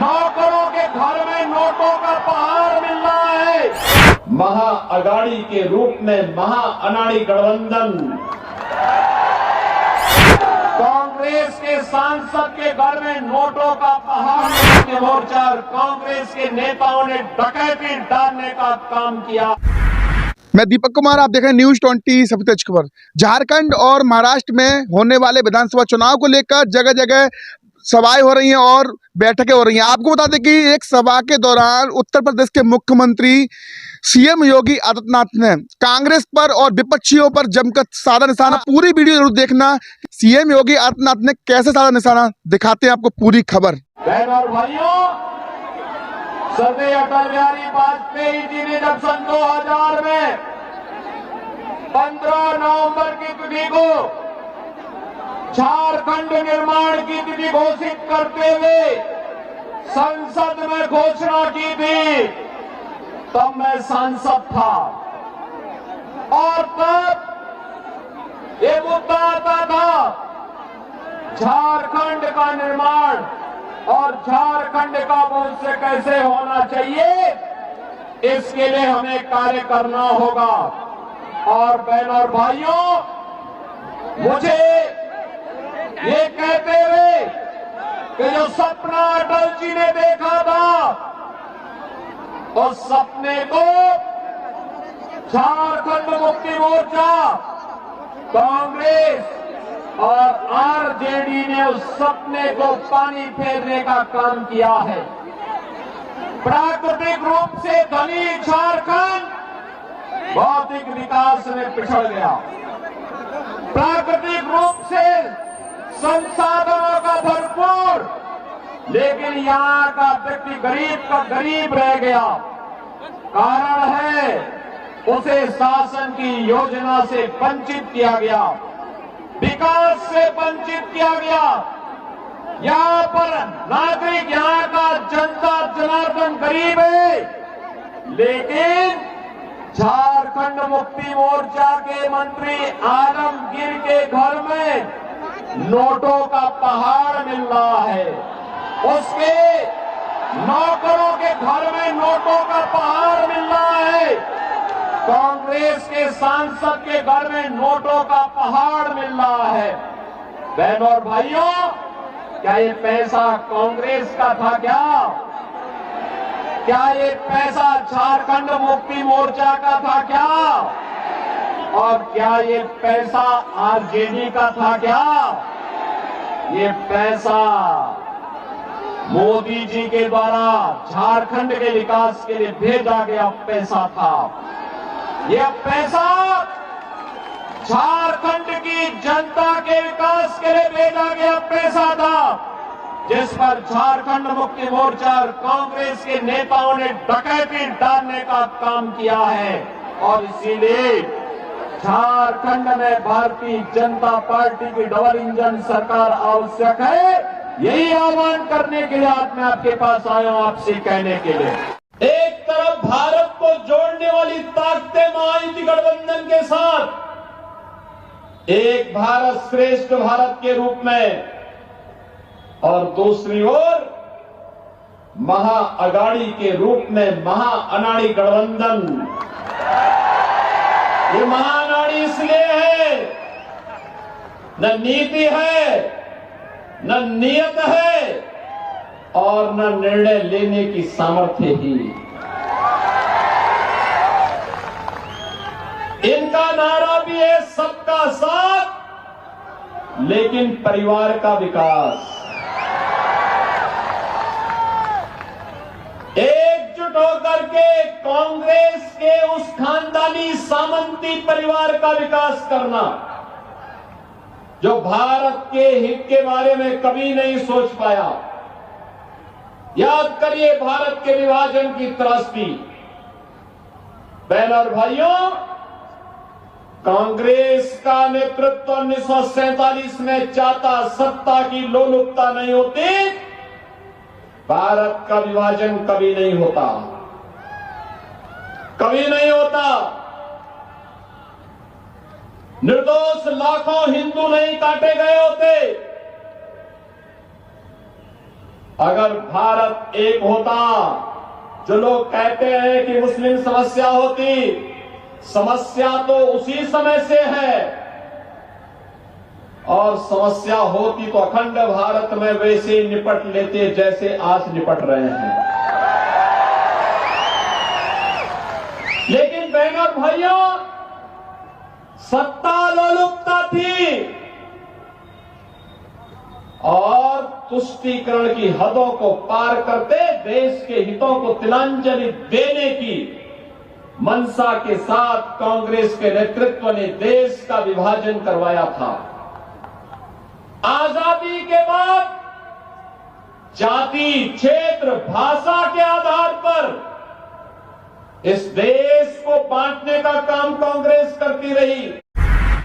नौकरों के घर में नोटों का पहाड़ मिल रहा है। महा अगाड़ी के रूप में महा अनाड़ी गठबंधन, कांग्रेस के सांसद के घर में नोटों का पहाड़ के मोर्चा और कांग्रेस के नेताओं ने डकैती डालने का काम किया। मैं दीपक कुमार, आप देख रहे हैं न्यूज 20 सबसे तेज खबर। झारखंड और महाराष्ट्र में होने वाले विधानसभा चुनाव को लेकर जगह जगह सभाएं हो रही हैं और बैठकें हो रही हैं। आपको बता दें कि एक सभा के दौरान उत्तर प्रदेश के मुख्यमंत्री सीएम योगी आदित्यनाथ ने कांग्रेस पर और विपक्षियों पर जमकर साधा निशाना। पूरी वीडियो जरूर देखना, सीएम योगी आदित्यनाथ ने कैसे साधा निशाना दिखाते हैं आपको पूरी खबर। बहनों और भाइयों, स्वर्गीय अटल बिहारी वाजपेयी जी ने जब सन 2000 में 15 नवंबर की तिथि को झारखंड निर्माण की तिथि घोषित करते हुए संसद में घोषणा की थी, तब मैं सांसद था और तब ये मुद्दा आता था झारखंड का निर्माण और झारखंड का भविष्य कैसे होना चाहिए, इसके लिए हमें कार्य करना होगा। और बहनों और भाइयों, मुझे ये कहते हुए कि जो सपना अटल जी ने देखा था, उस सपने को झारखंड मुक्ति मोर्चा, कांग्रेस और आरजेडी ने उस सपने को पानी फेरने का काम किया है। प्राकृतिक रूप से धनी झारखंड भौतिक विकास में पिछड़ गया। प्राकृतिक रूप से संसाधनों का भरपूर, लेकिन यहाँ का व्यक्ति गरीब का गरीब रह गया। कारण है उसे शासन की योजना से वंचित किया गया, विकास से वंचित किया गया। यहाँ पर नागरिक, यहाँ का जनता जनार्दन गरीब है, लेकिन झारखंड मुक्ति मोर्चा के मंत्री आलमगीर के घर में नोटों का पहाड़ मिल रहा है। उसके नौकरों के घर में नोटों का पहाड़ मिल रहा है। कांग्रेस के सांसद के घर में नोटों का पहाड़ मिल रहा है। बहनों और भाइयों, क्या ये पैसा कांग्रेस का था क्या? क्या ये पैसा झारखंड मुक्ति मोर्चा का था क्या? और क्या ये पैसा आरजेडी का था क्या? ये पैसा मोदी जी के द्वारा झारखंड के विकास के लिए भेजा गया पैसा था। यह पैसा झारखंड की जनता के विकास के लिए भेजा गया पैसा था, जिस पर झारखंड मुक्ति मोर्चा और कांग्रेस के नेताओं ने डकैती डालने का काम किया है। और इसीलिए झारखंड में भारतीय जनता पार्टी की डबल इंजन सरकार आवश्यक है। यही आह्वान करने के लिए आज मैं आपके पास आया हूं, आपसे कहने के लिए। एक तरफ भारत को जोड़ने वाली ताकतें महायुति गठबंधन के साथ, एक भारत श्रेष्ठ भारत के रूप में, और दूसरी ओर महा अगाड़ी के रूप में महा अनाड़ी गठबंधन। ये महा अनाड़ी इसलिए है, न नीति है, न नियत है और न निर्णय लेने की सामर्थ्य ही। इनका नारा भी है सबका साथ, लेकिन परिवार का विकास। एकजुट होकर के कांग्रेस के उस खानदानी सामंती परिवार का विकास करना जो भारत के हित के बारे में कभी नहीं सोच पाया। याद करिए भारत के विभाजन की त्रासदी। बहनों और भाइयों, कांग्रेस का नेतृत्व 1947 में चाहता सत्ता की लोलुपता नहीं होती, भारत का विभाजन कभी नहीं होता, कभी नहीं होता। निर्दोष लाखों हिंदू नहीं काटे गए होते। अगर भारत एक होता, जो लोग कहते हैं कि मुस्लिम समस्या होती, समस्या तो उसी समय से है, और समस्या होती तो अखंड भारत में वैसे निपट लेते जैसे आज निपट रहे हैं। लेकिन बहनों और भाइयों, सत्ता लोलुपता थी और तुष्टीकरण की हदों को पार करते देश के हितों को तिलांजलि देने की मंशा के साथ कांग्रेस के नेतृत्व ने देश का विभाजन करवाया था। आजादी के बाद जाति, क्षेत्र, भाषा के आधार पर इस देश को बांटने का काम कांग्रेस करती रही।